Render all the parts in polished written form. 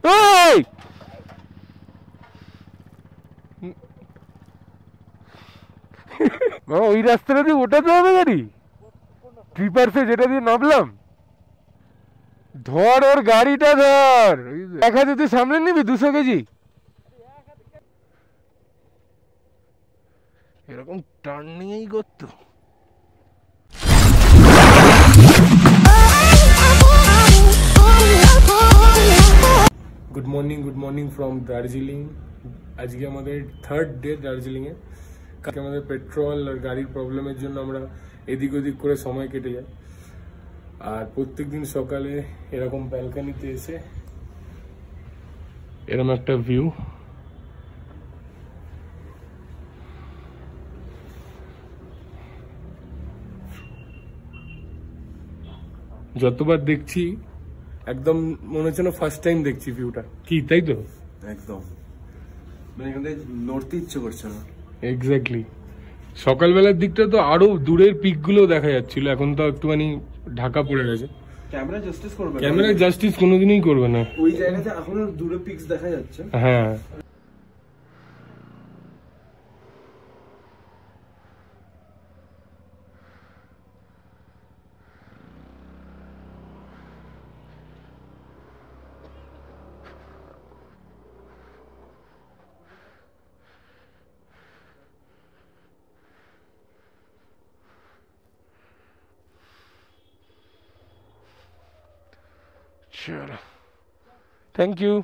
এই বাবা ওই রাস্তাটা দিয়ে ওঠাতে হবে গাড়ি, ট্রিপার্সে যেটা দিয়ে নামলাম। ধর ওর গাড়িটা ধর, এক হাতে তুই সামনে নিবি 200 কেজি এরকম টার্নিংই করতো। Good morning from Darjeeling. আজকে আমাদের 3rd ডে দার্জিলিংয়ে। কালকে আমাদের পেট্রোল আর গাড়ির প্রবলেমের জন্য আমরা এদিক ওদিক করে সময় কেটে যায়। আর প্রত্যেকদিন সকালে এরকম ব্যালকনিতে এসে এরকম একটা ভিউ, যতবার দেখছি একদম মনে হচ্ছে না ফার্স্ট টাইম দেখছি ভিউটা, কি তাই তো? একদম মানে এখান থেকে নড়তে ইচ্ছে করছে না। এক্স্যাক্টলি। সকালবেলার দিকটা তো আরো দূরের পিক গুলো দেখা যাচ্ছিল, এখন তো একটুখানি ঢাকা পড়ে গেছে। ক্যামেরা জাস্টিস করবে না, ক্যামেরা জাস্টিস কোনোদিনই করবে না। ওই জায়গাতে এখনো দূরে পিক্স দেখা যাচ্ছে। হ্যাঁ চলো, থ্যাংক ইউ।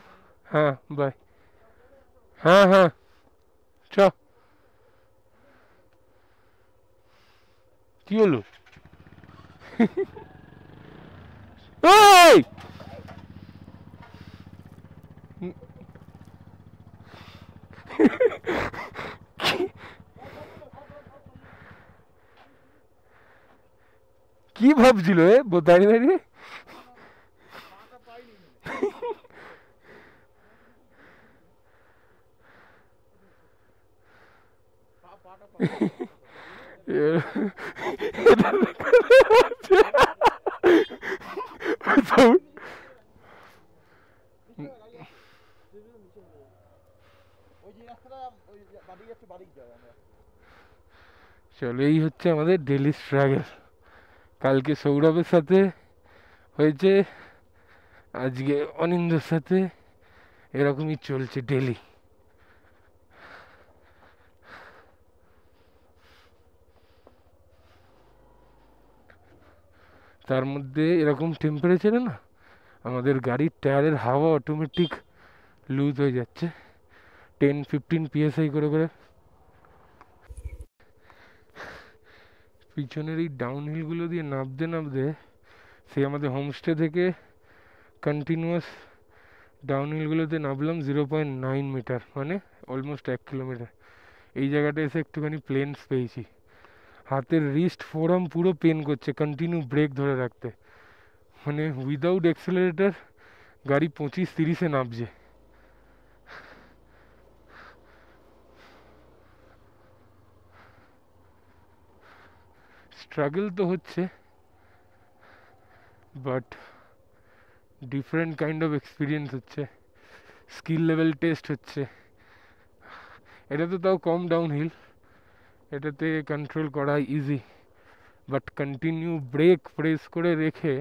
হ্যাঁ বাই। হ্যাঁ হ্যাঁ চ। কি হলো? এই কি ভাবছিল দাঁড়িয়ে দাঁড়িয়ে? চলো, এই হচ্ছে আমাদের ডেলি স্ট্রাগল। কালকে সৌরভের সাথে হয়েছে, আজকে অনিন্দের সাথে, এরকমই চলছে ডেলি। তার মধ্যে এরকম টেম্পারেচারে না আমাদের গাড়ির টায়ারের হাওয়া অটোমেটিক লুজ হয়ে যাচ্ছে 10-15 PSI করে করে। পিছনের এই ডাউন হিলগুলো দিয়ে নামতে নামতে সেই আমাদের হোমস্টে থেকে কন্টিনিউয়াস ডাউন হিলগুলোতে নামলাম 0.9 মিটার, মানে অলমোস্ট 1 কিলোমিটার। এই জায়গাটা এসে একটুখানি প্লেন্স পেয়েছি। হাতের রিস্ট ফোরাম পুরো পেন করছে কন্টিনিউ ব্রেক ধরে রাখতে, মানে উইদাউট অ্যাক্সেলারেটার গাড়ি 25-30-এ নামছে। স্ট্রাগল তো হচ্ছে, but different kind of experience হচ্ছে, স্কিল লেভেল টেস্ট হচ্ছে। এটা তো তাও কম ডাউন হিল, এটাতে কন্ট্রোল করা easy, but continue brake press করে রেখে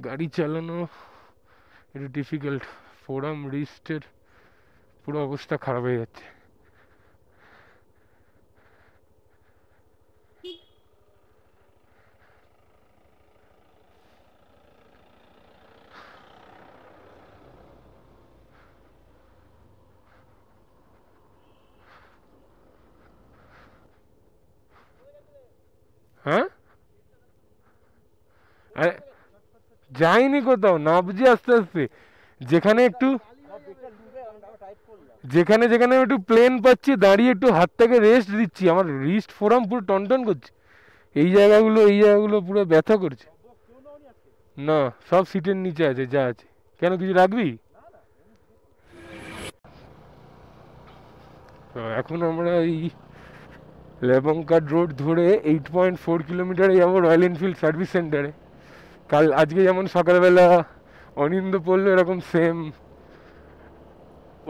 গাড়ি চালানো একটু ডিফিকাল্ট। ফোরাম রিস্টের পুরো অবস্থা খারাপ হয়ে যাচ্ছে। হ্যাঁ যাইনি কোথাও, নামছি আস্তে আস্তে। যেখানে একটু যেখানে যেখানে একটু প্লেন পাচ্ছি দাঁড়িয়ে একটু হাতটাকে রেস্ট দিচ্ছি, আমার রিস্ট ফোরাম পুরো টনটন করছে। এই জায়গাগুলো পুরো ব্যথা করছে। না, সব সিটের নিচে আছে যা আছে। কেন, কিছু রাখবি? এখন আমরা এই লেবংকাট রোড ধরে 8.4 কিলোমিটারে যাবো রয়্যাল এনফিল্ড সার্ভিস সেন্টারে। আজকে যেমন সকালবেলা অনিন্দ পড়লো এরকম সেম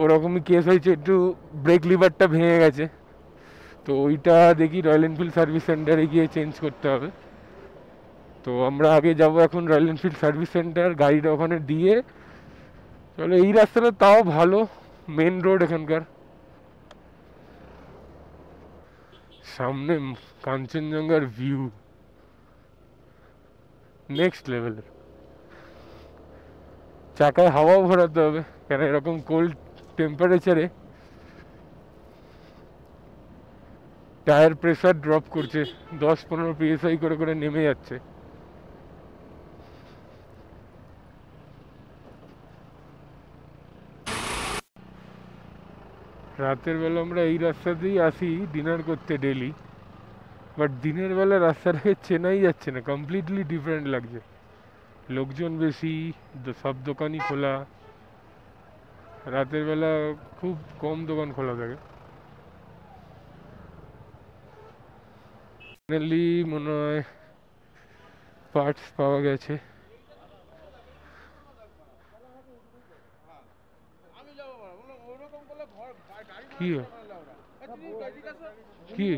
ওরকমই কেস হয়েছে, একটু ব্রেক লিভারটা ভেঙে গেছে, তো ওইটা দেখি রয়্যাল এনফিল্ড সার্ভিস সেন্টারে গিয়ে চেঞ্জ করতে হবে। তো আমরা আগে যাব এখন রয়্যাল এনফিল্ড সার্ভিস সেন্টার, গাড়িটা ওখানে দিয়ে চলো। এই রাস্তাটা তাও ভালো, মেন রোড এখানকার। সামনে কাঞ্চনজঙ্ঘার ভিউ নেক্সট লেভেলের। চাকায় হাওয়াও ভরাতে হবে, কেন এরকম কোল্ড টেম্পারেচারে টায়ার প্রেসার ড্রপ করছে, 10-15 PSI করে করে নেমে যাচ্ছে। রাতের বেলা আমরা এই রাস্তাতেই আসি ডিনার করতে ডেলি, বাট দিনের বেলা রাস্তাটাকে চেনাই যাচ্ছে না, কমপ্লিটলি ডিফারেন্ট লাগছে। লোকজন বেশি, সব দোকানই খোলা, রাতের বেলা খুব কম দোকান খোলা থাকে। ফাইনালি মনে হয় পার্টস পাওয়া গেছে। কি কি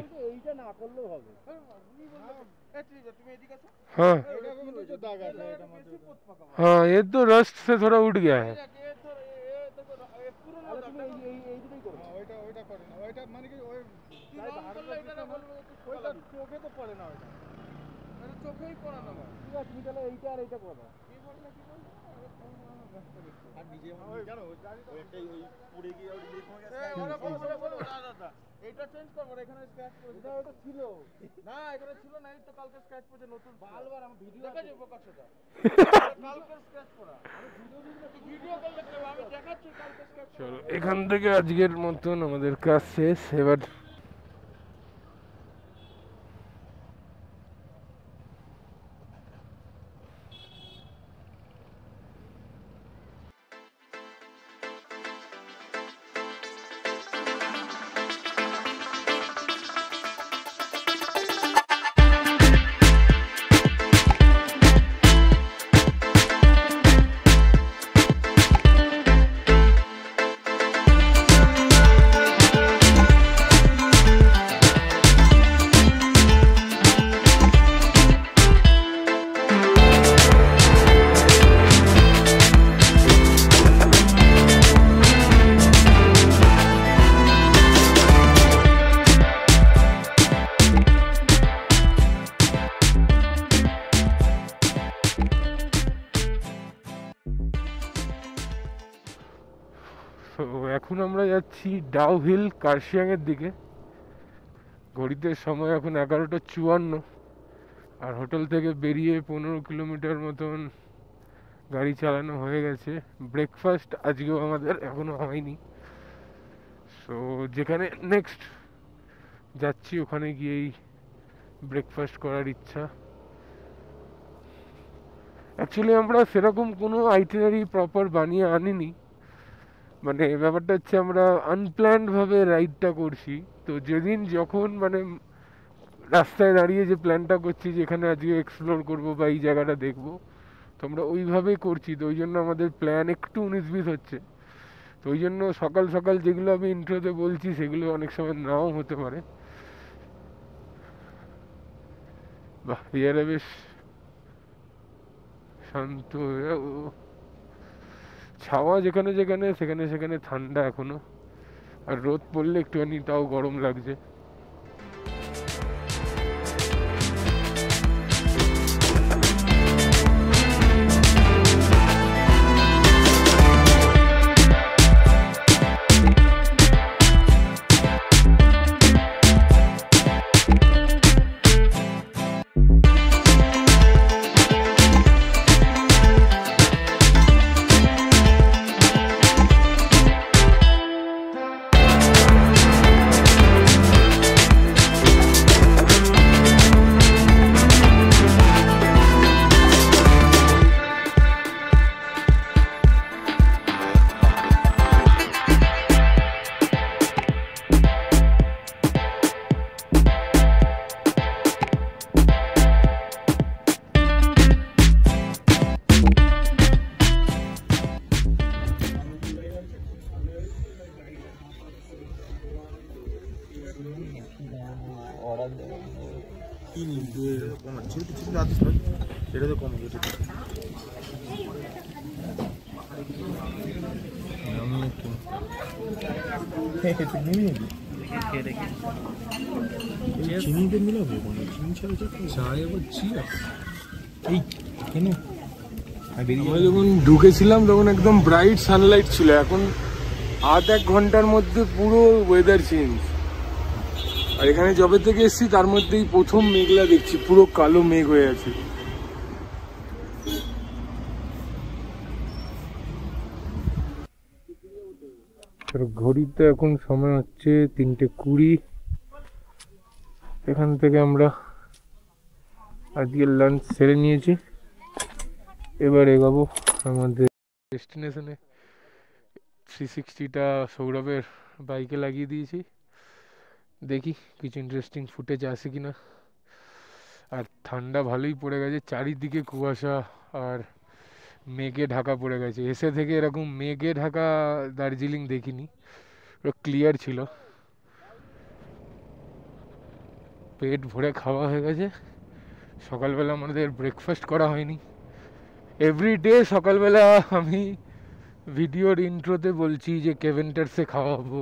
हाँ हाँ, ये तो रस्ट से थोड़ा उठ गया है। এটা চেঞ্জ করব, এখানে স্ক্র্যাচ পড়েছে। এটা ছিল না, এখানে ছিল না, এই তো কালকে স্ক্র্যাচ পড়েছে নতুন। বারবার আমি ভিডিও দেখা যাবো কতটা কালকে স্ক্র্যাচ পড়া, আমি ভিডিও কল দেখতে আমি দেখাচ্ছি কালকে স্ক্র্যাচ। চলো এখান থেকে আজকের মতন আমাদের কাজ শেষ। এবার এখন আমরা যাচ্ছি ডাউ হিল কার্শিয়াংয়ের দিকে। ঘড়িতে সময় এখন 11:54, আর হোটেল থেকে বেরিয়ে 15 কিলোমিটার মতন গাড়ি চালানো হয়ে গেছে। ব্রেকফাস্ট আজকেও আমাদের এখনো হয়নি, সো যেখানে নেক্সট যাচ্ছি ওখানে গিয়েই ব্রেকফাস্ট করার ইচ্ছা। অ্যাকচুয়ালি আমরা সেরকম কোনো আইটিনারি প্রপার বানিয়ে আনিনি, মানে ব্যাপারটা হচ্ছে আমরা আনপ্ল্যান্ডভাবে রাইডটা করছি। তো যেদিন যখন মানে রাস্তায় দাঁড়িয়ে যে প্ল্যানটা করছি যে এখানে আজকে এক্সপ্লোর করবো বা এই জায়গাটা দেখবো, তো আমরা ওইভাবেই করছি। তো ওই জন্য আমাদের প্ল্যান একটু 19-20 হচ্ছে। তো ওই জন্য সকাল সকাল যেগুলো আমি ইন্ট্রোতে বলছি সেগুলো অনেক সময় নাও হতে পারে। বাহ, এয়ারে বেশ শান্ত হয়ে, ছাওয়া যেখানে যেখানে সেখানে সেখানে ঠান্ডা এখনো, আর রোদ পড়লে একটুখানি তাও গরম লাগছে। কি নিবি কমা ছিটি ছিটি আদিস ভাই এটা তো কম গেছে আমি একটু তুই নিবি নাকি খেয়ে দেখি চিনি দিয়ে মিলাবো চিনি ছাড়া চায় আবার চিয়া এই কেন আমরা যখন ঢুকেছিলাম তখন একদম ব্রাইট সানলাইট ছিল, এখন আধ এক ঘন্টার মধ্যে পুরো ওয়েদার চেঞ্জ। আর এখানে যবে থেকে এসেছি তার মধ্যেই প্রথম মেঘলা দেখছি, পুরো কালো মেঘ হয়ে আছে। ঘড়িতে এখন সময় হচ্ছে 3:20। এখান থেকে আমরা আজকে লাঞ্চ সেরে নিয়েছি, এবার এগোবো আমাদের ডেস্টিনেশনে। 360টা সৌরভের বাইকে লাগিয়ে দিয়েছি, দেখি কিছু ইন্টারেস্টিং ফুটেজ আসে কিনা। আর ঠান্ডা ভালোই পড়ে গেছে, চারিদিকে কুয়াশা আর মেঘে ঢাকা পড়ে গেছে। এসে থেকে এরকম মেঘে ঢাকা দার্জিলিং দেখিনি, পুরো ক্লিয়ার ছিল। পেট ভরে খাওয়া হয়ে গেছে, সকালবেলা আমাদের ব্রেকফাস্ট করা হয়নি। এভরিডে সকালবেলা আমি ভিডিওর ইন্ট্রোতে বলছি যে কেভেন্টার্সে খাওয়াবো,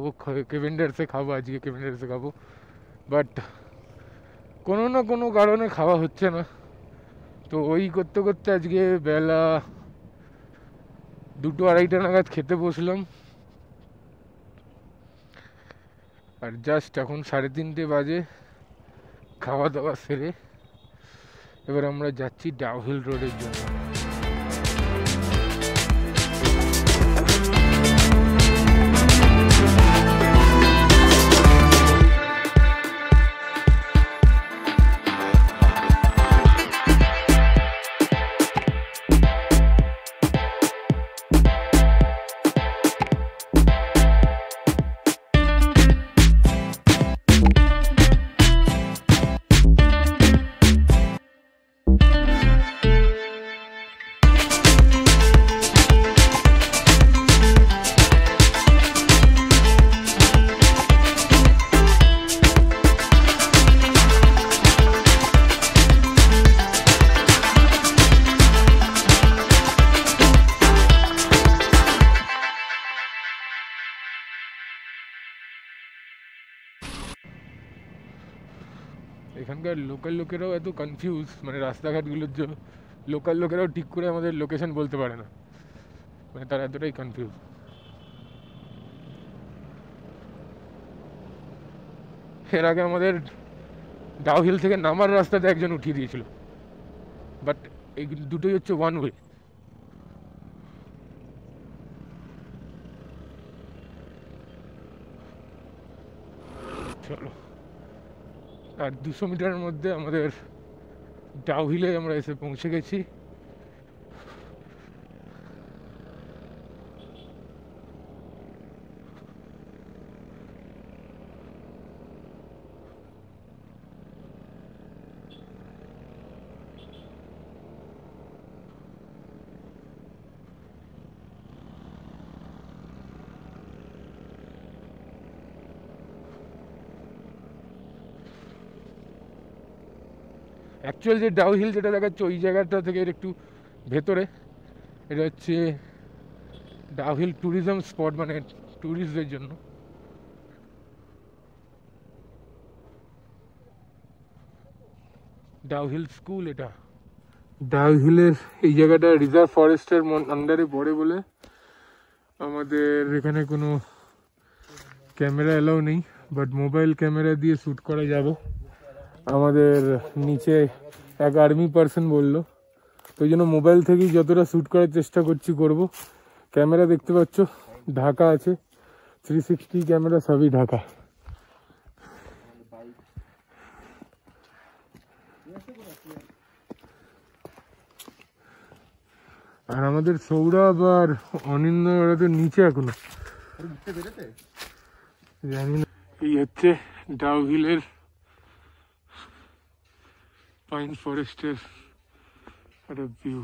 কেভেন্টার্সে খাবো, আজকে কেভেন্টার্সে খাবো, বাট কোনো না কোনো কারণে খাওয়া হচ্ছে না। তো ওই করতে করতে আজকে বেলা 2-2:30 নাগাদ খেতে বসলাম, আর জাস্ট এখন 3:30 বাজে খাওয়া দাওয়া সেরে এবার আমরা যাচ্ছি ডাউহিল রোডের জন্য। এখানকার লোকাল লোকেরাও এত কনফিউজ, মানে রাস্তাঘাটগুলোর জন্য লোকাল লোকেরাও ঠিক করে আমাদের লোকেশন বলতে পারে না, মানে তারা এতটাই কনফিউজ। এর আগে আমাদের ডাউহিল থেকে নামার রাস্তাতে একজন উঠিয়ে দিয়েছিল, বাট এই দুটোই হচ্ছে ওয়ান ওয়ে। চলো, আর 200 মিটারের মধ্যে আমাদের ডাউহিলে আমরা এসে পৌঁছে গেছি। অ্যাকচুয়াল যে ডাউহিল যেটা দেখাচ্ছে ওই জায়গাটা থেকে একটু ভেতরে, এটা হচ্ছে ডাউহিল ট্যুরিজম স্পট, মানে ট্যুরিস্টদের জন্য। ডাউহিল স্কুল, এটা ডাউহিলের এই জায়গাটা রিজার্ভ ফরেস্টের আন্ডারে পড়ে বলে আমাদের এখানে কোনো ক্যামেরা এলাও নেই, বাট মোবাইল ক্যামেরা দিয়ে শ্যুট করা যাবে। আমাদের নিচে এক আর্মি পার্সন বললো, তো ওই জন্য মোবাইল থেকেই যতটা শ্যুট করার চেষ্টা করব। ক্যামেরা দেখতে পাচ্ছ ঢাকা আছে, 360 ক্যামেরা সবই ঢাকা। আর আমাদের সৌরভ আর অনিন্দ ওরা তো নিচে এখনো, জানি না। এই হচ্ছে ডাউহিলের পাইন ফরেস্টের একটা ভিউ।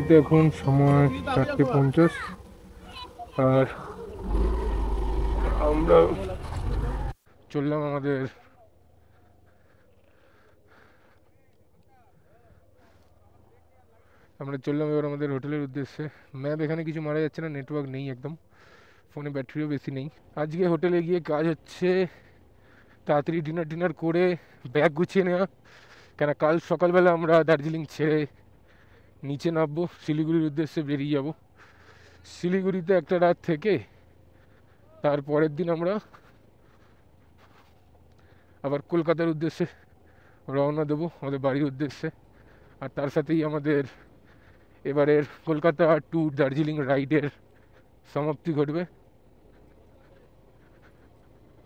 ঘড়িতে এখন সময় 4:50, আর আমরা চললাম আমাদের এবার আমাদের হোটেলের উদ্দেশ্যে। ম্যাপ এখানে কিছু মারা যাচ্ছে না, নেটওয়ার্ক নেই একদম, ফোনে ব্যাটারিও বেশি নেই। আজকে হোটেলে গিয়ে কাজ হচ্ছে তাড়াতাড়ি ডিনার করে ব্যাগ গুছিয়ে নেওয়া, কেন কাল সকালবেলা আমরা দার্জিলিং ছেড়ে নিচে নামবো, শিলিগুড়ির উদ্দেশ্যে বেরিয়ে যাব। শিলিগুড়িতে একটা রাত থেকে তারপরের দিন আমরা আবার কলকাতার উদ্দেশ্যে রওনা দেবো, আমাদের বাড়ির উদ্দেশ্যে। আর তার সাথেই আমাদের এবারের কলকাতা টু দার্জিলিং রাইডের সমাপ্তি ঘটবে।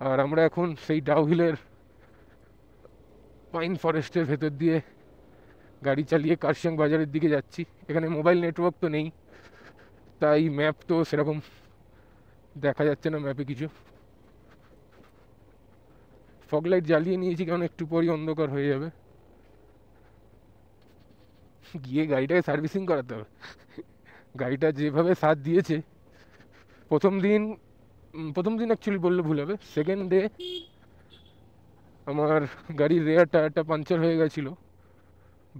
আর আমরা এখন সেই ডাউহিলের পাইন ফরেস্টের ভেতর দিয়ে গাড়ি চালিয়ে কার্শিয়াং বাজারের দিকে যাচ্ছি। এখানে মোবাইল নেটওয়ার্ক তো নেই, তাই ম্যাপ তো সেরকম দেখা যাচ্ছে না ম্যাপে কিছু। ফগ লাইট জ্বালিয়ে নিয়েছি কারণ একটু পরই অন্ধকার হয়ে যাবে। গিয়ে গাড়িটাকে সার্ভিসিং করাতে হবে, গাড়িটা যেভাবে সাথ দিয়েছে। প্রথম দিন অ্যাকচুয়ালি বললে ভুল হবে, সেকেন্ড ডে আমার গাড়ির রেয়ার টায়ারটা পাঞ্চার হয়ে গেছিলো,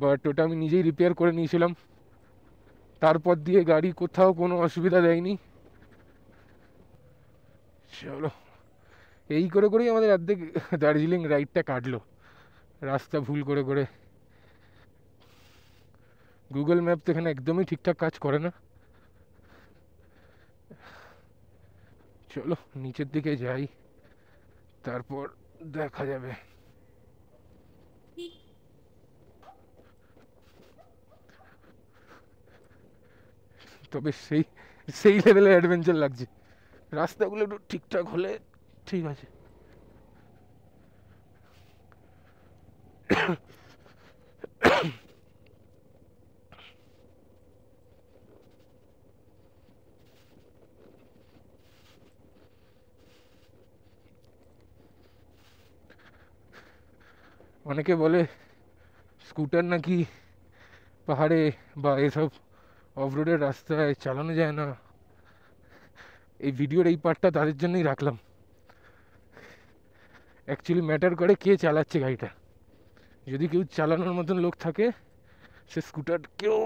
বাট ওটা আমি নিজেই রিপেয়ার করে নিয়েছিলাম। তারপর দিয়ে গাড়ি কোথাও কোনো অসুবিধা দেয়নি। চলো, এই করে করেই আমাদের অর্ধেক দার্জিলিং রাইডটা কাটলো, রাস্তা ভুল করে করে। গুগল ম্যাপ তো এখানে একদমই ঠিকঠাক কাজ করে না। চলো নিচের দিকে যাই, তারপর দেখা যাবে। তবে সেই লেভেলের অ্যাডভেঞ্চার লাগছে। রাস্তাগুলো একটু ঠিকঠাক হলে ঠিক আছে। অনেকে বলে স্কুটার নাকি পাহাড়ে বা এসব অফরোডের রাস্তায় চালানো যায় না। এই ভিডিওর এই পার্টটা তাদের জন্যই রাখলাম। অ্যাকচুয়ালি ম্যাটার করে কে চালাচ্ছে গাড়িটা। যদি কেউ চালানোর মতন লোক থাকে, সে স্কুটারকেও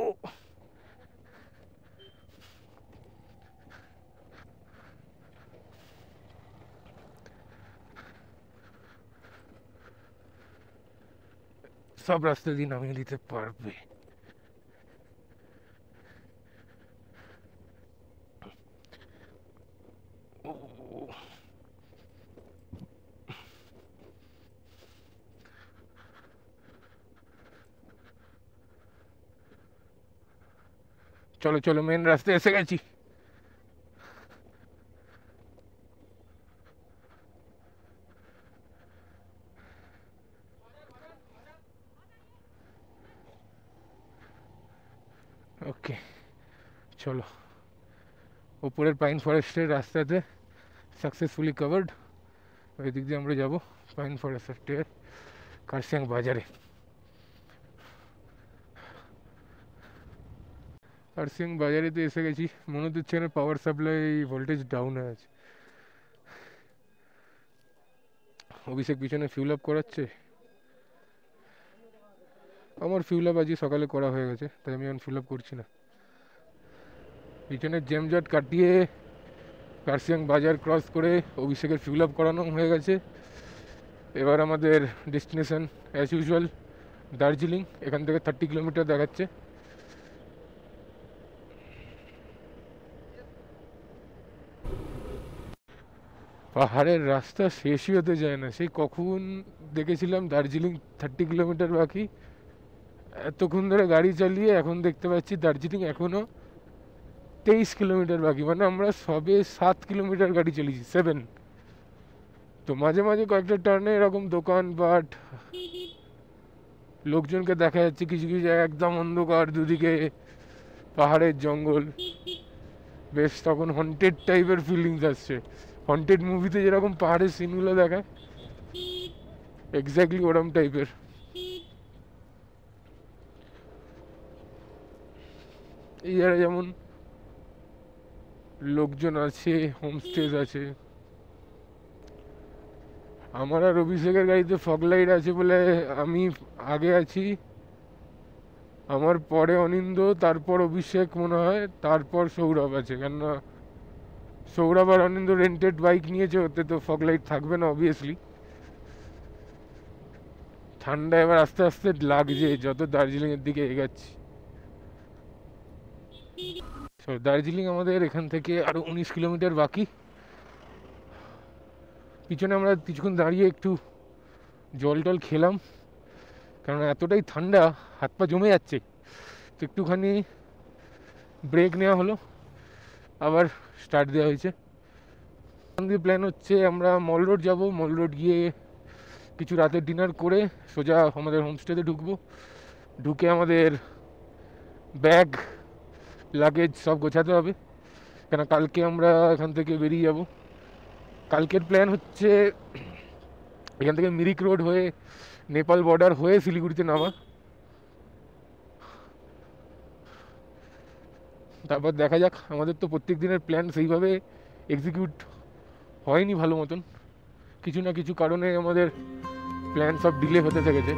সব রাস্তা দিয়ে নামিয়ে দিতে পারবে। চলো চলো, মেন রাস্তায় এসে গেছি। ওকে চলো, উপরের পাইন ফরেস্টের রাস্তাতে সাকসেসফুলি কাভার্ড। ওই দিক দিয়ে আমরা যাবো পাইন ফরেস্টের কার্শিয়াং বাজারে। কার্শিয়াং বাজারেতে এসে গেছি। মনে হচ্ছে এখানে পাওয়ার সাপ্লাই ভোল্টেজ ডাউন হয়ে আছে। অভিষেক পিছনে ফিউল আপ করাচ্ছে। আমার ফিউল আপ আজকে সকালে করা হয়ে গেছে, তাই আমি এখন ফিউল আপ করছি না। পিছনের জ্যামজট কাটিয়ে কার্শিয়াং বাজার ক্রস করে অভিষেকের ফিউল আপ করানো হয়ে গেছে। এবার আমাদের ডেস্টিনেশন অ্যাজ ইউজুয়াল দার্জিলিং। এখান থেকে 30 কিলোমিটার দেখাচ্ছে। পাহাড়ের রাস্তা শেষই হতে যায় না। সেই কখন দেখেছিলাম দার্জিলিং 30 কিলোমিটার বাকি, এতক্ষণ ধরে গাড়ি চালিয়ে এখন দেখতে পাচ্ছি দার্জিলিং এখনও 23 কিলোমিটার বাকি। মানে আমরা সবে 7 কিলোমিটার গাড়ি চালিয়েছি, 7। তো মাঝে মাঝে কয়েকটা টার্নে এরকম দোকানপাট, লোকজনকে দেখা যাচ্ছে। কিছু কিছু জায়গায় একদম অন্ধকার, দুদিকে পাহাড়ের জঙ্গল, বেশ তখন হন্টেড টাইপের ফিলিংস আসছে। হন্টেড মুভিতে যেরকম পাহাড়ের সিনগুলো দেখায়, এক্স্যাক্টলি ওরম টাইপের। এই জায়গায় যেমন লোকজন আছে, হোমস্টেজ আছে। আমার আর অভিষেকের গাড়িতে ফগ লাইট আছে বলে আমি আগে আছি, আমার পরে অনিন্দ, তারপর অভিষেক মনে হয়, তারপর সৌরভ আছে। কেননা সৌরভ আর অনিন্দ রেন্টেড বাইক নিয়েছে, ওতে তো ফগ লাইট থাকবে না অবভিয়াসলি। ঠান্ডা এবার আস্তে আস্তে লাগছে যত দার্জিলিংয়ের দিকে এগাচ্ছি। দার্জিলিং আমাদের এখান থেকে আরও 19 কিলোমিটার বাকি। পিছনে আমরা কিছুক্ষণ দাঁড়িয়ে একটু জল টল খেলাম, কারণ এতটাই ঠান্ডা হাত পা জমে যাচ্ছে। তো একটুখানি ব্রেক নেওয়া হলো, আবার স্টার্ট দেওয়া হয়েছে। প্ল্যান হচ্ছে আমরা মল রোড যাবো, মল রোড গিয়ে কিছু রাতের ডিনার করে সোজা আমাদের হোমস্টেতে ঢুকবো। ঢুকে আমাদের ব্যাগ লাগেজ সব গোছাতে হবে, কেন কালকে আমরা এখান থেকে বেরিয়ে যাব। কালকের প্ল্যান হচ্ছে এখান থেকে মিরিক রোড হয়ে নেপাল বর্ডার হয়ে শিলিগুড়িতে নামা। তারপর দেখা যাক। আমাদের তো প্রত্যেক দিনের প্ল্যান সেইভাবে এক্সিকিউট হয়নি ভালো মতন, কিছু না কিছু কারণে আমাদের প্ল্যান সব ডিলে হতে থেকেছে।